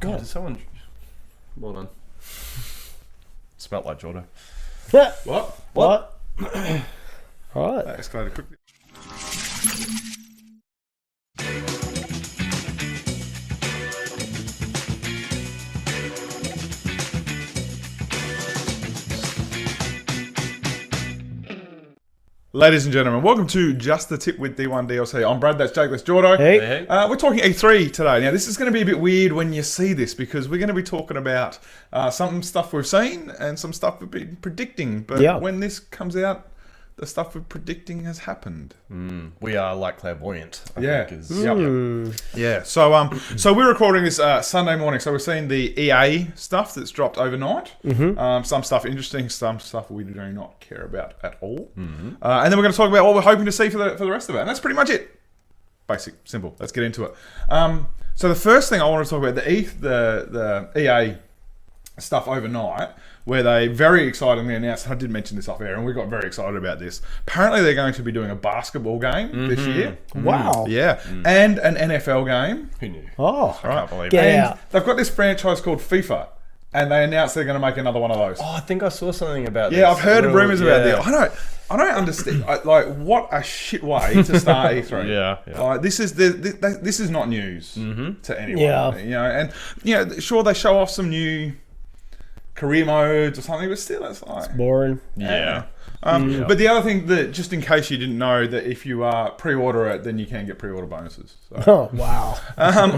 God, did someone... Well done. Smelled like Jordo. What? What? All right. That escalated quickly. Ladies and gentlemen, welcome to Just the Tip with D1 DLC. I'm Brad, that's Jake, that's Jordo. Hey. We're talking E3 today. Now, this is going to be a bit weird when you see this because we're going to be talking about some stuff we've seen and some stuff we've been predicting. But when this comes out, the stuff we're predicting has happened. We are like clairvoyant, I think is... Yeah. So we're recording this Sunday morning. So we're seeing the EA stuff that's dropped overnight. Some stuff interesting, some stuff we do not care about at all. And then we're going to talk about what we're hoping to see for the rest of it. And that's pretty much it. Basic, simple. Let's get into it. So the first thing I want to talk about, the EA stuff overnight, where they very excitingly announced, I did mention this off air, and we got very excited about this. Apparently they're going to be doing a basketball game this year. Wow. Yeah. And an NFL game. Who knew? Oh, I can't believe get it. out. They've got this franchise called FIFA, and they announced they're going to make another one of those. Oh, I think I saw something about this. Yeah, I've heard rumours about this. this. I don't understand. What a shit way to start E3. Yeah. This is not news to anyone. Yeah. Sure they show off some new career modes or something, but still it's like boring. Yeah. But the other thing that, just in case you didn't know, that if you pre-order it, then you can get pre-order bonuses. So. Oh, wow.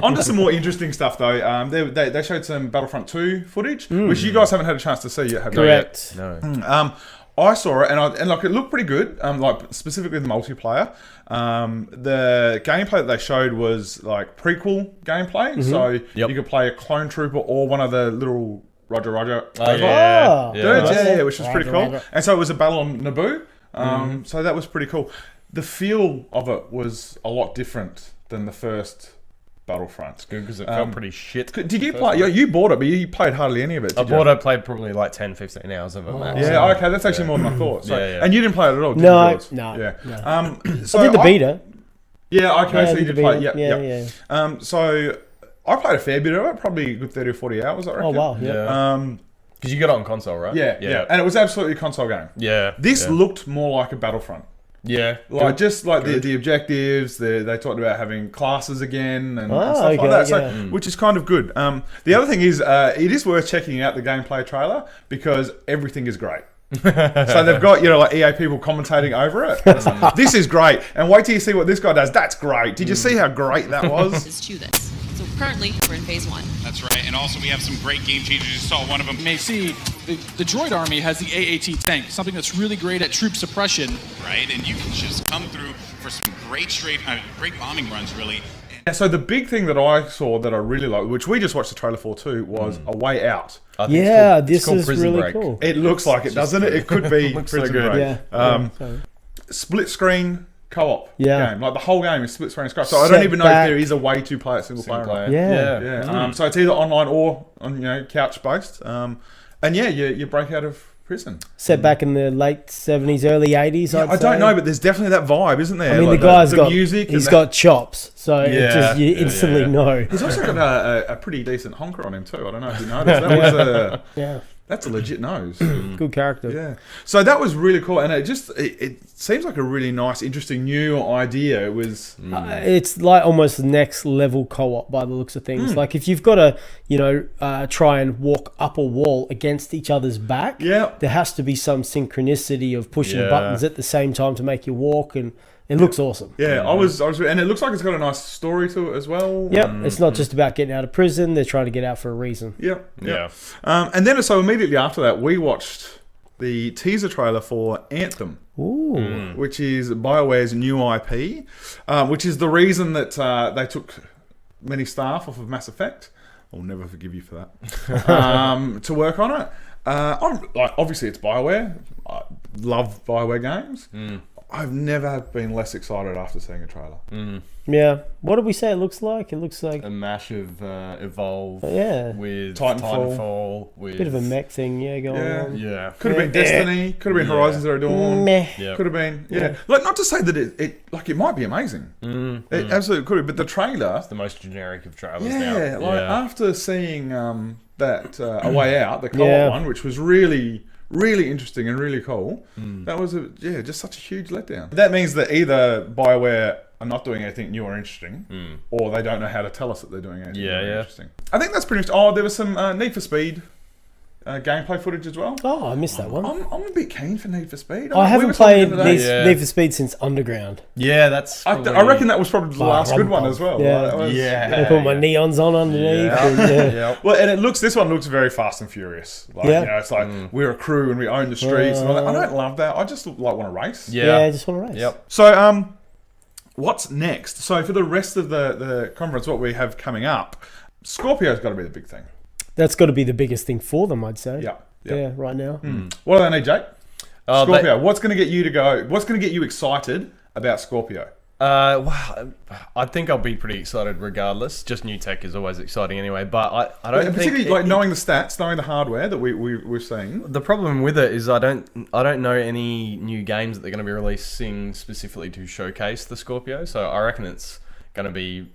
On to some more interesting stuff though. They showed some Battlefront 2 footage, which you guys haven't had a chance to see yet, have you? Correct. No. I saw it and it looked pretty good. Like specifically the multiplayer. The gameplay that they showed was like prequel gameplay, so you could play a clone trooper or one of the little Roger. Dudes, Which was pretty cool. And so it was a battle on Naboo. So that was pretty cool. The feel of it was a lot different than the first Battlefront. It's good because it felt pretty shit. Did you play? You bought it, but you played hardly any of it. I played probably like 10, 15 hours of it, max. Yeah, okay, that's actually more than I thought. So, Yeah. And you didn't play it at all, did No. you, George? Yeah. So I did the beta. Yeah, okay, Yeah, so you did play. Yeah. So I played a fair bit of it, probably a good 30 or 40 hours, I reckon. Oh, wow. Yeah. Because you got it on console, right? Yeah. And it was absolutely a console game. Yeah. This looked more like a Battlefront. Yeah. Like just like the objectives, they talked about having classes again and stuff like that. So, which is kind of good. The other thing is, it is worth checking out the gameplay trailer because everything is great. So they've got like EA people commentating over it. This is great, and wait till you see what this guy does. That's great. Did you see how great that was? To this. So currently we're in phase 1. That's right, and also we have some great game changers. You saw one of them. You may see the droid army has the AAT tank, something that's really great at troop suppression. Right, and you can just come through for some great great bombing runs, really. Yeah, so the big thing that I saw that I really liked, which we just watched the trailer for too, was A Way Out. Yeah, this is Prison really Break. cool. It looks like it, doesn't it? It could be Looks so Prison good. Break. Yeah. Split screen co-op Yeah. game. Like the whole game is split screen co-op. So I don't even know if there is a way to play it single player. Yeah. So it's either online or on couch based. And you break out of prison. Set back in the late 70s, early 80s, I don't know, but there's definitely that vibe, isn't there? I mean, like the guy's the got music. he's got chops, so you Yeah, instantly know. He's also got a pretty decent honker on him too. I don't know if you noticed. That was that's a legit nose. Good character. Yeah. So that was really cool, and it seems like a really nice, interesting new idea. It was. It's like almost next level co-op by the looks of things. Like if you've got to, try and walk up a wall against each other's back, there has to be some synchronicity of pushing buttons at the same time to make you walk, and it looks awesome. Yeah, I was, and it looks like it's got a nice story to it as well. Yep, it's not just about getting out of prison; they're trying to get out for a reason. Yeah. And then so immediately after that, we watched the teaser trailer for Anthem. Ooh. Which is BioWare's new IP, which is the reason that they took many staff off of Mass Effect. I'll never forgive you for that. To work on it. Obviously, it's BioWare. I love BioWare games. I've never been less excited after seeing a trailer. Yeah. What did we say it looks like? It looks like A mash of Evolve with Titanfall. with bit of a mech thing, going on. Yeah. Could have been Destiny. Could have been Horizon Zero Dawn. Meh. Yeah. Could have been, Like, not to say that it might be amazing. It absolutely could be. But the trailer, The most generic of trailers now. after seeing that A Way Out, the co-op one, which was really interesting and really cool, that was just such a huge letdown. That means that either BioWare are not doing anything new or interesting, or they don't know how to tell us that they're doing anything new or interesting. I think that's pretty much. Oh, there was some Need for Speed gameplay footage as well. Oh, I missed that one. I'm a bit keen for Need for Speed. I haven't played Need for Speed since Underground. Yeah, that's. I reckon that was probably the last good one as well. Yeah. I put my neons on underneath. Yeah. Well, and this one looks very Fast and Furious. Like, it's like we're a crew and we own the streets. And all that. I don't love that. I just want to race. Yeah, I just want to race. Yep. So, what's next? So for the rest of the conference, what we have coming up, Scorpio's got to be the big thing. That's got to be the biggest thing for them, I'd say. Yeah, right now. What do they need, Jake? Scorpio. What's going to get you to go? What's going to get you excited about Scorpio? Well, I think I'll be pretty excited regardless. Just new tech is always exciting anyway. But I don't think, particularly like knowing the stats, knowing the hardware that we're seeing. The problem with it is I don't know any new games that they're going to be releasing specifically to showcase the Scorpio. So I reckon it's going to be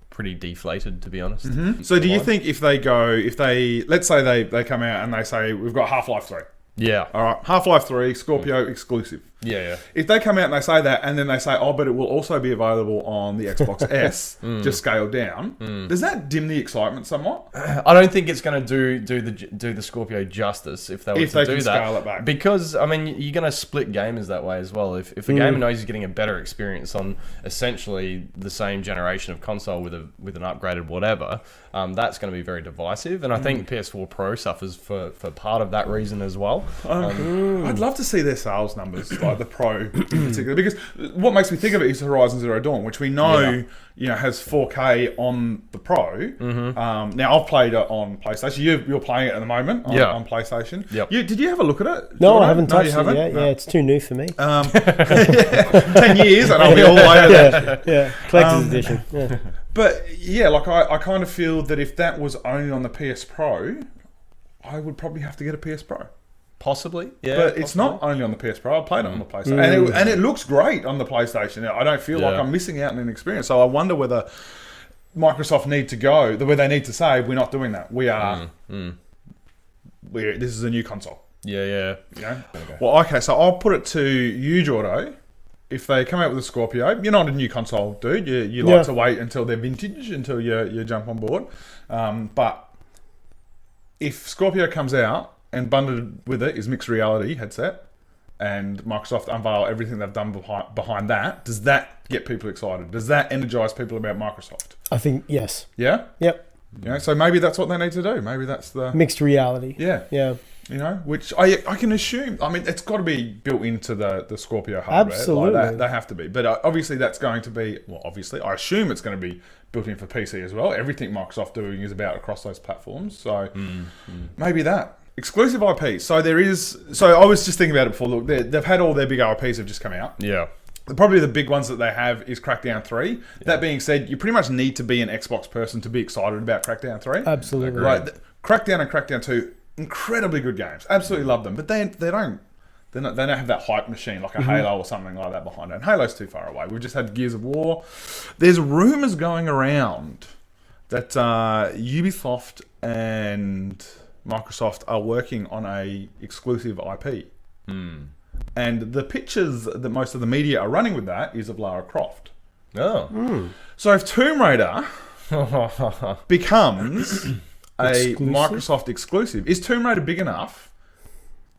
pretty deflated, to be honest. So do you think if they let's say they come out and they say we've got Half-Life 3. Yeah. All right, Half-Life 3 Scorpio exclusive. Yeah. If they come out and they say that, and then they say, but it will also be available on the Xbox S, just scaled down, does that dim the excitement somewhat? I don't think it's going to do the Scorpio justice if they were to do that. Scale it back. Because I mean, you're going to split gamers that way as well. If the gamer knows he's getting a better experience on essentially the same generation of console with an upgraded whatever, that's going to be very divisive. And I think PS4 Pro suffers for part of that reason as well. I'd love to see their sales numbers, like the Pro in particular, because what makes me think of it is Horizon Zero Dawn, which we know has 4K on the Pro. Now I've played it on PlayStation. You're playing it at the moment on PlayStation. Yep. Did you have a look at it? No, Jordo? I haven't touched it haven't? yet. No. Yeah, it's too new for me. 10 years and I'll be all the way to that. Collector's edition. Yeah. But yeah, like I kind of feel that if that was only on the PS Pro, I would probably have to get a PS Pro. Possibly, yeah. But it's not only on the PS Pro. I played it on the PlayStation, and it looks great on the PlayStation. I don't feel like I'm missing out on an experience. So I wonder whether Microsoft need to go where they need to say we're not doing that. We are. This is a new console. Yeah. Well, okay. So I'll put it to you, Jordo. If they come out with a Scorpio, you're not a new console dude. You like to wait until they're vintage, until you jump on board. But if Scorpio comes out and bundled with it is mixed reality headset, and Microsoft unveil everything they've done behind that, does that get people excited? Does that energize people about Microsoft? I think yes. Yeah? Yep. So maybe that's what they need to do. Maybe that's the... Mixed reality. Yeah. Which I can assume... I mean, it's got to be built into the Scorpio hardware. Absolutely. Like they have to be. But obviously that's going to be... Well, obviously, I assume it's going to be built in for PC as well. Everything Microsoft doing is about across those platforms. So maybe that. Exclusive IP. So I was just thinking about it before. Look, they've had all their big IPs have just come out. Yeah. Probably the big ones that they have is Crackdown 3. Yeah. That being said, you pretty much need to be an Xbox person to be excited about Crackdown 3. Absolutely. Right. Crackdown and Crackdown 2, incredibly good games. Absolutely love them. But they don't have that hype machine like a Halo or something like that behind it. And Halo's too far away. We've just had Gears of War. There's rumours going around that Ubisoft and Microsoft are working on a exclusive IP. And the pictures that most of the media are running with that is of Lara Croft. So if Tomb Raider becomes a Microsoft exclusive, is Tomb Raider big enough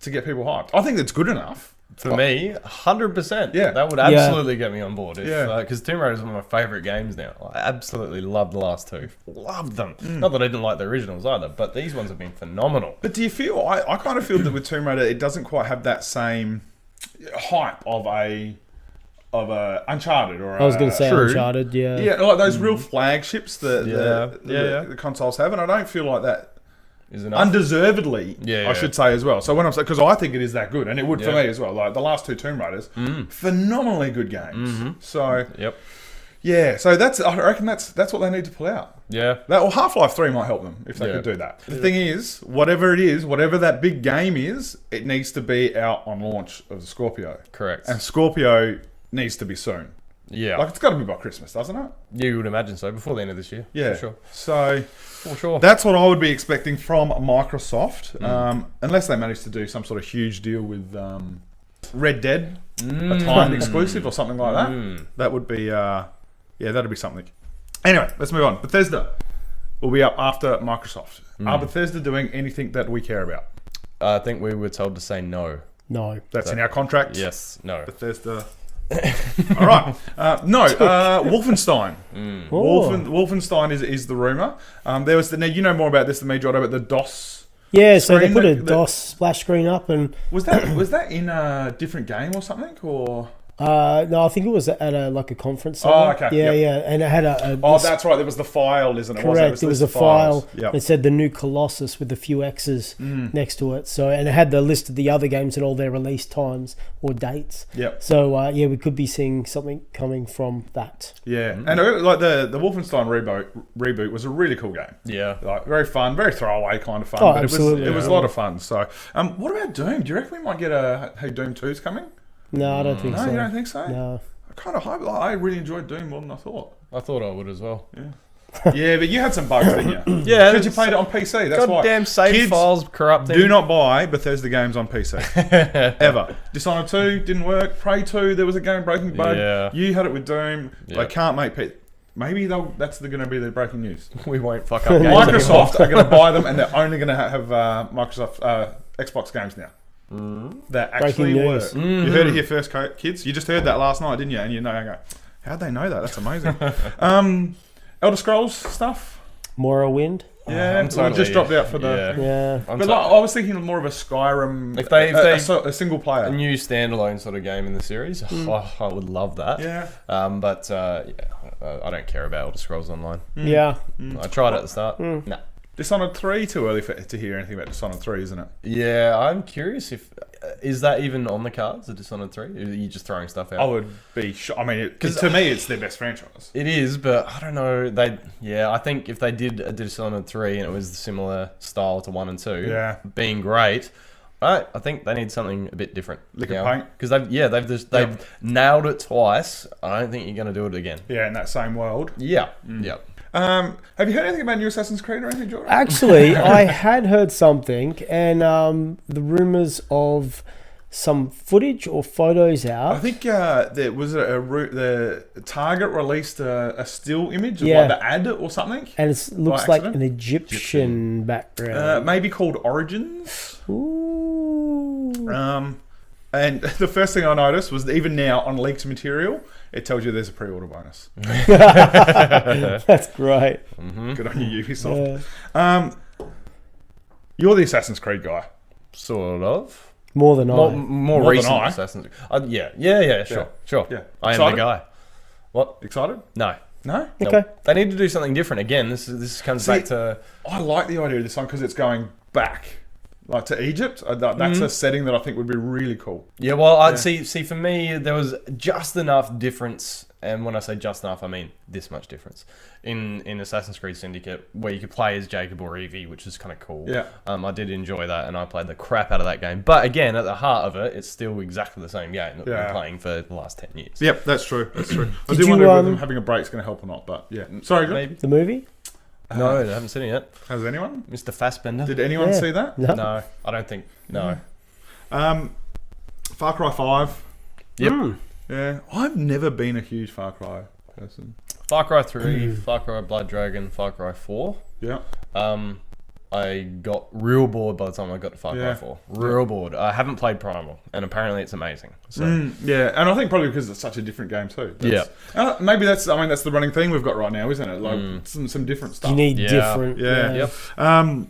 to get people hyped? I think that's good enough. For me, 100%. Yeah. That would absolutely get me on board. Yeah. Because Tomb Raider is one of my favourite games now. I absolutely love the last two. Loved them. Not that I didn't like the originals either, but these ones have been phenomenal. But do you feel... I kind of feel that with Tomb Raider, it doesn't quite have that same hype of a Uncharted or I was going to say Uncharted, yeah, like those real flagships that the consoles have, and I don't feel like that is enough. Undeservedly, Yeah, I should say as well. So when I'm saying, because I think it is that good, and it would for me as well. Like the last 2 Tomb Raiders, phenomenally good games. So yeah, so I reckon that's what they need to pull out. Yeah. Half-Life 3 might help them if they could do that. The thing is, whatever it is, whatever that big game is, it needs to be out on launch of the Scorpio. Correct. And Scorpio needs to be soon. Yeah. Like, it's got to be by Christmas, doesn't it? You would imagine so, before the end of this year. Yeah. For sure. So, For sure. that's what I would be expecting from Microsoft, unless they manage to do some sort of huge deal with Red Dead, a timed exclusive or something like that. That would be, that'd be something. Anyway, let's move on. Bethesda will be up after Microsoft. Are Bethesda doing anything that we care about? I think we were told to say no. No. That's in our contract? Yes. No. Bethesda. All right. Wolfenstein. Wolfenstein is the rumor. There was now you know more about this than me, Jordo, about the DOS. Yeah, so they screen put a DOS splash screen up, and was that in a different game or something, or? no, I think it was at a conference center. Oh, okay. Yeah, Yep. yeah, and it had a That's right. There was the file, isn't it? correct. It was a file. Yep. It said the new Colossus with a few X's next to it. So, and it had the list of the other games and all their release times or dates. Yep. So we could be seeing something coming from that. Yeah, and like the Wolfenstein reboot was a really cool game. Yeah. Like very fun, very throwaway kind of fun. Oh, but absolutely. it was a lot of fun. So, what about Doom? Do you reckon we might get Hey, Doom 2's coming? No, I don't think No, so. you don't think so? No. I kind of hope. Like, I really enjoyed Doom more than I thought. I thought I would as well. Yeah, but you had some bugs, didn't you? Yeah. Because you played it on PC. That's why. Goddamn save Kids, files corrupting. do not buy Bethesda games on PC. Ever. Dishonored 2 didn't work. Prey 2, there was a game breaking bug. Yeah. You had it with Doom. Yeah. They can't make maybe that's going to be the breaking news. We won't fuck up games Microsoft anymore. are going to buy them, and they're only going to have Microsoft Xbox games now. That actually Breaking work. news. You heard it here first, kids. You just heard that last night, didn't you? And you know, how'd they know that? That's amazing. Elder Scrolls stuff. Morrowind. Yeah, I'm totally- just dropped out for the. Yeah. I'm But so- like, I was thinking more of a Skyrim. If they- a single player. a new standalone sort of game in the series. Oh, I would love that. Yeah. But I don't care about Elder Scrolls Online. Yeah. I tried at the start. Nah. Dishonored 3, too early to hear anything about Dishonored 3, isn't it? Yeah, I'm curious if is that even on the cards, the Dishonored 3? Or are you just throwing stuff out? I would be I mean, to me, it's their best franchise. It is, but I don't know. I think if they did a Dishonored 3 and it was similar style to 1 and 2, being great, I think they need something a bit different. Lick of paint? Because they've nailed it twice. I don't think you're going to do it again. Yeah, in that same world. Yeah, yeah. Have you heard anything about new Assassin's Creed or anything, Jordan? Actually, I had heard something, and the rumors of some footage or photos out. I think there was the Target released a still image of Yeah. like the ad or something. And it looks By like accident? an Egyptian background. Maybe called Origins. Ooh. And the first thing I noticed was that even now on leaked material, it tells you there's a pre-order bonus. That's great. Good on you, Ubisoft. You're the Assassin's Creed guy. Sort of. More than More than recent I. Assassin's. Yeah, sure. Yeah. I am Excited? the guy. What? Excited? No. No? No. Okay. They need to do something different again. This comes See, back to I like the idea of this one because it's going back, like to Egypt. That's a setting that I think would be really cool. yeah. Well, I'd see for me there was just enough difference, and when I say just enough, I mean this much difference in Assassin's Creed Syndicate, where you could play as Jacob or Evie, which is kind of cool. Yeah. I did enjoy that, and I played the crap out of that game. But again, at the heart of it, it's still exactly the same game that we've been playing for the last 10 years. Yep, that's true. That's true. I Did do you, wonder whether having a break is going to help or not, but yeah. Sorry, Maybe. The movie? No, I haven't seen it yet. has anyone? Mr. Fassbender. Did anyone see that? No. No, I don't think. No. Far Cry 5. Yep. Yeah, I've never been a huge Far Cry person. Far Cry 3, Far Cry Blood Dragon, Far Cry 4. Yeah. I got real bored by the time I got to Far Cry Yeah. 4. Real bored. I haven't played Primal, and apparently it's amazing. So Yeah, and I think probably because it's such a different game too. Maybe that's the running theme we've got right now, isn't it? Like some different stuff. You need Yeah. different. Yeah. Yep.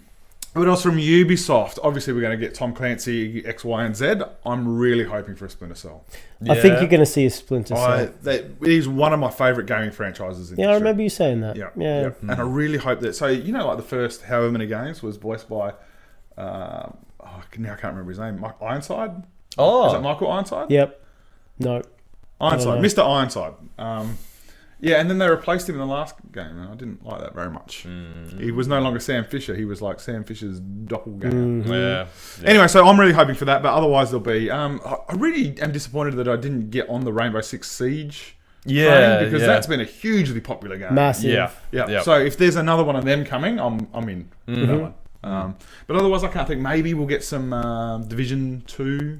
What else from Ubisoft? Obviously, we're going to get Tom Clancy, X, Y, and Z. I'm really hoping for a Splinter Cell. I think you're going to see a Splinter Cell. It is one of my favourite gaming franchises. I remember you saying that. Yeah. And I really hope that. So like the first however many games was voiced by. Now I can't remember his name. Ironside. Oh, is that Michael Ironside? Yep. No. Ironside, Mr. Ironside. And then they replaced him in the last game, and I didn't like that very much. He was no longer Sam Fisher. He was like Sam Fisher's doppelganger. Yeah. Anyway, so I'm really hoping for that, but otherwise there'll be... I really am disappointed that I didn't get on the Rainbow Six Siege train, because that's been a hugely popular game. Massive. Yeah. So if there's another one of them coming, I'm in for that one. But otherwise, I can't think. Maybe we'll get some Division 2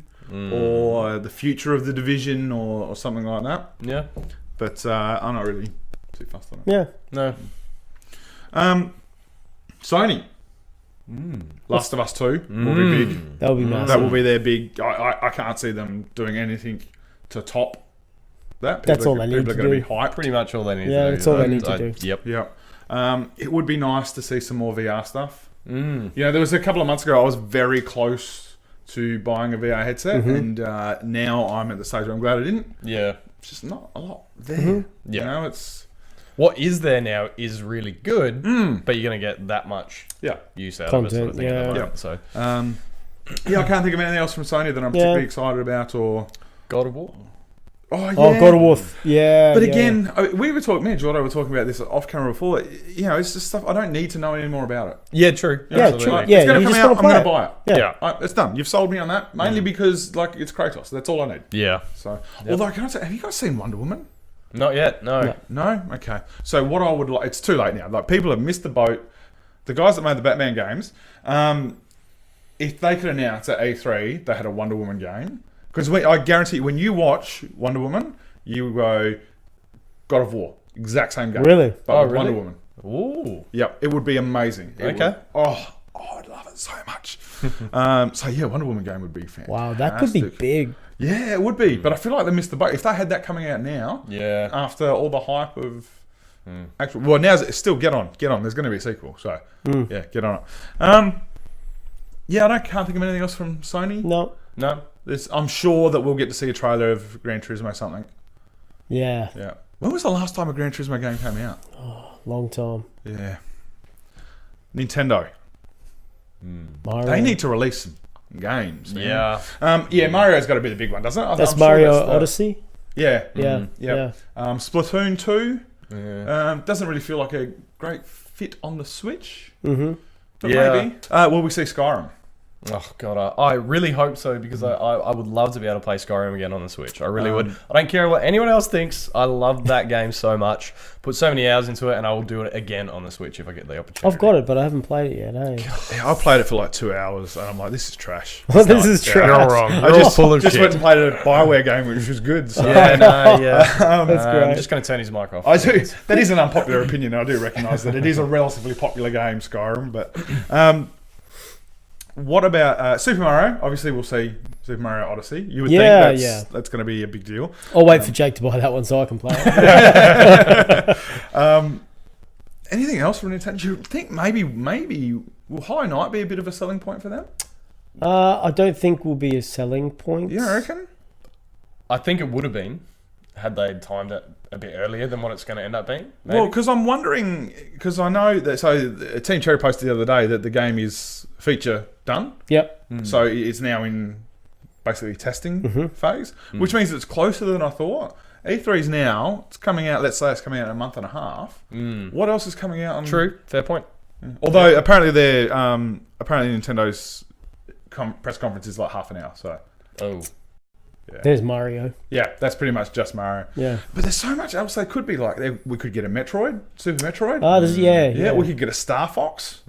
or the future of the Division or something like that. Yeah. But I'm not really too fussed on it. Yeah. No. Sony. Last of Us 2 will be big. That will be massive. That will be their big... I can't see them doing anything to top that. That's all they need to People are going to do. be hyped. Pretty much all they need to do. Yeah, that's all they need to do. Yep. Yeah. It would be nice to see some more VR stuff. There was a couple of months ago I was very close to buying a VR headset, and now I'm at the stage where I'm glad I didn't. Yeah. It's just not a lot there. Yeah. It's... What is there now is really good, but you're going to get that much use out of it, sort of thing. At the moment, so. I can't think of anything else from Sony that I'm particularly excited about, or... God of War. Oh, yeah. Oh, God of War. Yeah. But again, me and Jordo were talking about this off camera before. It's just stuff I don't need to know any more about it. Yeah, true. Yeah, Absolutely. true. It's going to come out, I'm going to buy it. Yeah. It's done. You've sold me on that, mainly because it's Kratos. That's all I need. Yeah. So, although, can I say, have you guys seen Wonder Woman? Not yet, no. No? Okay. So what I would like... It's too late now. Like, people have missed the boat. The guys that made the Batman games, if they could announce at E3 they had a Wonder Woman game... Because I guarantee you, when you watch Wonder Woman, you go, God of War. Exact same game. Really? But with really? Wonder Woman. Ooh. Yep. It would be amazing. Okay. I'd love it so much. Wonder Woman game would be fantastic. Wow, that could be big. Yeah, it would be. But I feel like they missed the boat. If they had that coming out now, after all the hype of actual... Well, now it's still get on. There's going to be a sequel. So, get on it. I can't think of anything else from Sony. No. I'm sure that we'll get to see a trailer of Gran Turismo something. Yeah. Yeah. When was the last time a Gran Turismo game came out? Long time. Yeah. Nintendo. Mario. They need to release some games. Man. Yeah. Mario's got to be the big one, doesn't it? That's I'm Mario sure Odyssey? Yeah. Yeah. Splatoon 2. Doesn't really feel like a great fit on the Switch. But maybe. Will we see Skyrim? Oh god, I really hope so, because I would love to be able to play Skyrim again on the Switch. I really would. I don't care what anyone else thinks. I love that game so much. Put so many hours into it, and I will do it again on the Switch if I get the opportunity. I've got it, but I haven't played it yet. Yeah, I played it for like 2 hours, and I'm like, this is trash. This is trash. You're wrong. I just went and played a Bioware game, which was good. So. That's great. I'm just going to turn his mic off. I do. That is an unpopular opinion. I do recognise that it is a relatively popular game, Skyrim. But what about Super Mario? Obviously, we'll see Super Mario Odyssey. You would think that's going to be a big deal. I'll wait for Jake to buy that one so I can play it. Anything else from Nintendo? Do you think maybe will Hollow Knight be a bit of a selling point for them? I don't think will be a selling point. You reckon? I think it would have been had they timed it a bit earlier than what it's going to end up being. Maybe. Well, because I'm wondering, because I know that, so Team Cherry posted the other day that the game is feature done. Yep. So it's now in basically testing phase, which means it's closer than I thought. E3's now, it's coming out, let's say it's coming out in a month and a half. What else is coming out? True, fair point. Although apparently Nintendo's press conference is like half an hour, so. Oh. Yeah. There's Mario. Yeah, that's pretty much just Mario. Yeah. But there's so much else they could be like. We could get a Metroid, Super Metroid. Yeah, we could get a Star Fox,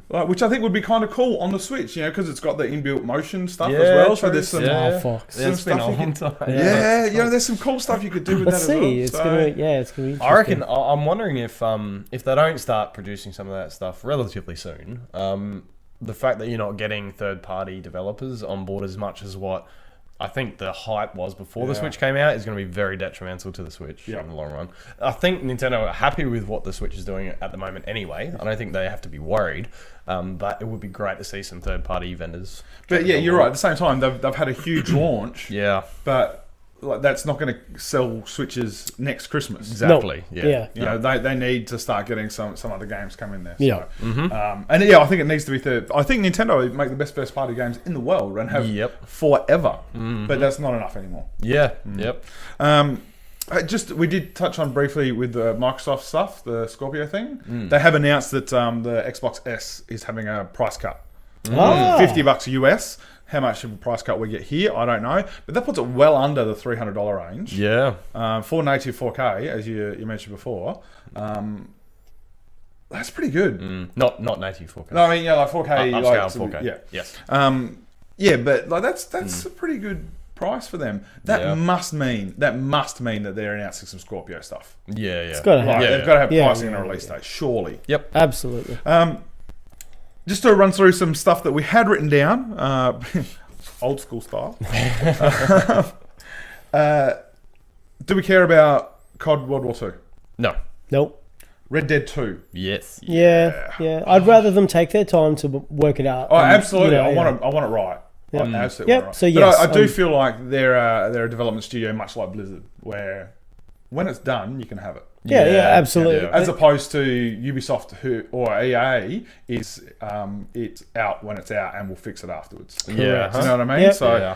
which I think would be kind of cool on the Switch, because it's got the inbuilt motion stuff as well. So there's some Star Fox. It's been a long time. There's some cool stuff you could do with that as well. It's gonna be interesting. I reckon. I'm wondering if they don't start producing some of that stuff relatively soon, the fact that you're not getting third-party developers on board as much as what I think the hype was before the Switch came out is going to be very detrimental to the Switch in the long run. I think Nintendo are happy with what the Switch is doing at the moment anyway. I don't think they have to be worried, but it would be great to see some third-party vendors. But yeah, you're right. At the same time, they've had a huge launch. Yeah. But like, that's not going to sell Switches next Christmas. Exactly. No. Yeah. You know, they need to start getting some other games come in there. So. Yeah. And yeah, I think it needs to be third. I think Nintendo make the best first party games in the world and have forever. But that's not enough anymore. Yeah. Yep. We did touch on briefly with the Microsoft stuff, the Scorpio thing. They have announced that the Xbox S is having a price cut. $50 US. How much of a price cut we get here, I don't know. But that puts it well under the $300 range. Yeah. For native 4K, as you mentioned before. That's pretty good. Not native 4K. No, I mean, like 4K. Upscale 4K. Yeah. Yes. Yeah, but like that's a pretty good price for them. That must mean that they're announcing some Scorpio stuff. Yeah. It's got to happen. They've got to have pricing on a release date, surely. Yep. Absolutely. Just to run through some stuff that we had written down, old school style. Do we care about COD World War 2? No. Nope. Red Dead 2? Yes. Yeah. I'd rather them take their time to work it out. Oh, absolutely. You know, I want it right. Yep. I absolutely want it right. So yes, but I do feel like they're a development studio much like Blizzard, where when it's done, you can have it. Yeah, absolutely. As opposed to Ubisoft or EA, it's out when it's out and we'll fix it afterwards. Yeah. Do you know what I mean? Yep. So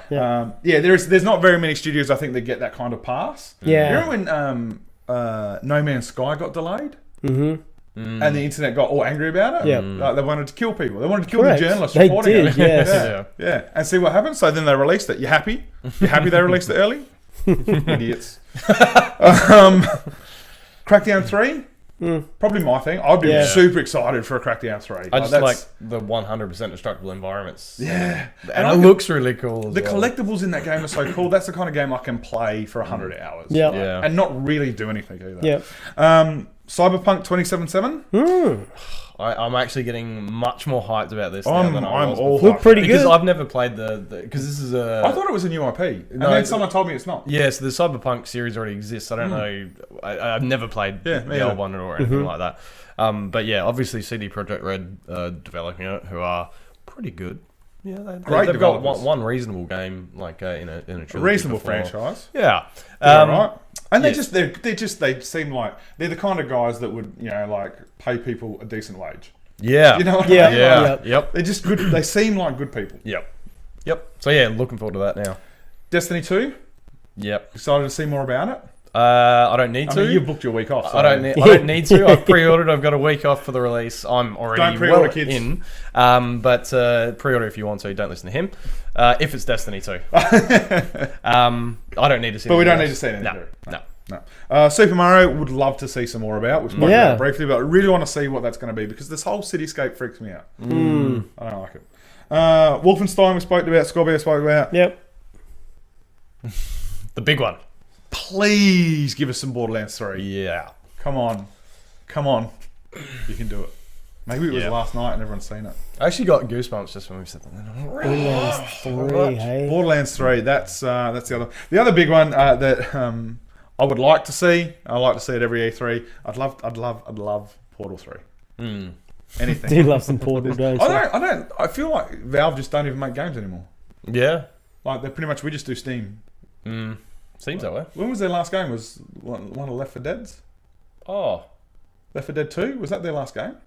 there's not very many studios I think that get that kind of pass. Yeah. You remember when No Man's Sky got delayed? Mm-hmm. And the internet got all angry about it. Yeah. Like they wanted to kill people. They wanted to kill Correct. the journalists They reporting did, it. yes. Yeah. And see what happened. So then they released it. You happy? You happy they released it early? Idiots. Crackdown 3? Probably my thing. I'd be super excited for a Crackdown 3. I just like the 100% destructible environments. Yeah. And it looks really cool as The well. collectibles in that game are so cool. That's the kind of game I can play for 100 hours. Yeah. And not really do anything either. Yeah. Cyberpunk 2077? I'm actually getting much more hyped about this now than I was all before. hyped. Pretty because good. I've never played because this is a... I thought it was a new IP. And No, then someone told me it's not. Yeah, so the Cyberpunk series already exists. I don't know. I've never played me the either. old one or anything like that. But yeah, obviously CD Projekt Red developing it, who are pretty good. Yeah, they've got one reasonable game like in a trilogy Reasonable before. franchise. Yeah. Right. And yes. they seem like they're the kind of guys that would, like pay people a decent wage. Yeah. You know what I mean? Yeah. Yep. They're just good. They seem like good people. Yep. So yeah, looking forward to that now. Destiny 2? Yep. Excited to see more about it? I don't need to. I mean, you booked your week off. So. I don't need to. I've pre-ordered. I've got a week off for the release. I'm already Don't pre-order, well kids. in. But pre-order if you want to. Don't listen to him. If it's Destiny 2. I don't need to see. But we don't else. need to see anything. No. Super Mario would love to see some more about. We spoke about it briefly, but I really want to see what that's going to be because this whole cityscape freaks me out. I don't like it. Wolfenstein we spoke about. Scorpio spoke about. Yep. The big one. Please give us some Borderlands 3. Yeah. Come on. You can do it. Maybe it was last night and everyone's seen it. I actually got goosebumps just when we said that. Borderlands 3, hey? Borderlands 3. That's the other big one that I would like to see. I like to see it every E3. I'd love Portal 3. Anything. Do you love some Portal games? I feel like Valve just don't even make games anymore. Yeah. Like they pretty much we just do Steam. Seems that way. When was their last game? Was one of Left 4 Dead's? Oh. Left 4 Dead 2? Was that their last game?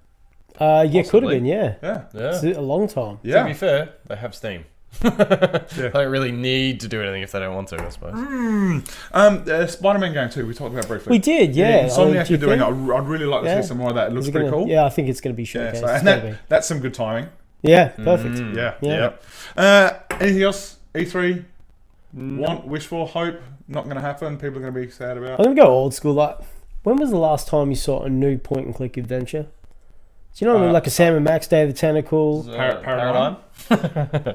Yeah, could have been, Yeah. It's a long time. To be fair, they have Steam. They don't really need to do anything if they don't want to, I suppose. Spider-Man game 2, we talked about briefly. We did, yeah. Insomniac are doing it. I'd really like to see some more of that. It looks pretty cool. Yeah, I think it's going to be showcased. That's some good timing. Yeah, perfect. Anything else? E3? Want, wish for, hope? Not going to happen. People are going to be sad about. I'm going to go old school. Like, when was the last time you saw a new point-and-click adventure? Do you know what I mean? Like a Sam and Max Day of the Tentacles. Paradigm.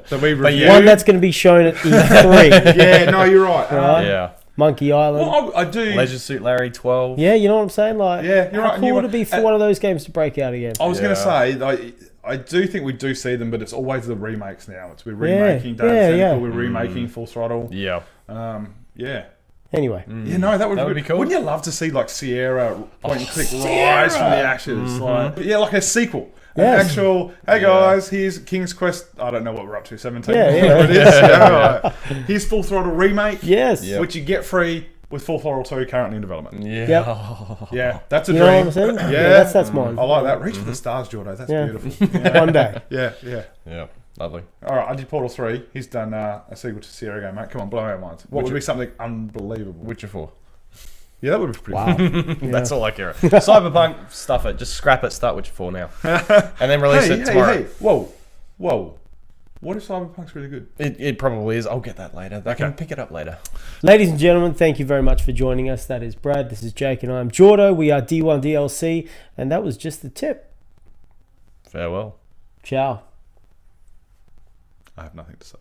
So we reviewed. One that's going to be shown at E3. Yeah, no, you're right. Yeah. Monkey Island. Well, I do. Leisure Suit Larry 12. Yeah, you know what I'm saying? Like, yeah, you're how right. cool would it be for one of those games to break out again? I was going to say, I do think we do see them, but it's always the remakes now. We're remaking Data Central, we're remaking Full Throttle. Yeah. Yeah. Anyway. Yeah, no, that would be cool. Wouldn't you love to see like Sierra point and click rise from the ashes? Like a sequel. Yes. An actual, hey guys, here's King's Quest. I don't know what we're up to, 17. Yeah. It is. Right. Here's Full Throttle remake. Yes. Yep. Which you get free with Full Throttle 2 currently in development. Yeah. Yep. Yeah, that's a You dream. know what I'm saying? Yeah, that's mine. I like that. Reach for the stars, Jordo. That's Yeah. beautiful. One day. Yeah. Yeah. Lovely. All right, I did Portal 3. He's done a sequel to Sierra game, mate. Come on, blow our minds. What would be something unbelievable? Witcher 4. Yeah, that would be pretty cool. That's all I care about. Cyberpunk, stuff it. Just scrap it. Start Witcher 4 now. And then release it tomorrow. Hey. Whoa. What if Cyberpunk's really good? It probably is. I'll get that later. I can pick it up later. Ladies and gentlemen, thank you very much for joining us. That is Brad. This is Jake, and I'm Jordo. We are D1DLC, and that was just the tip. Farewell. Ciao. I have nothing to say.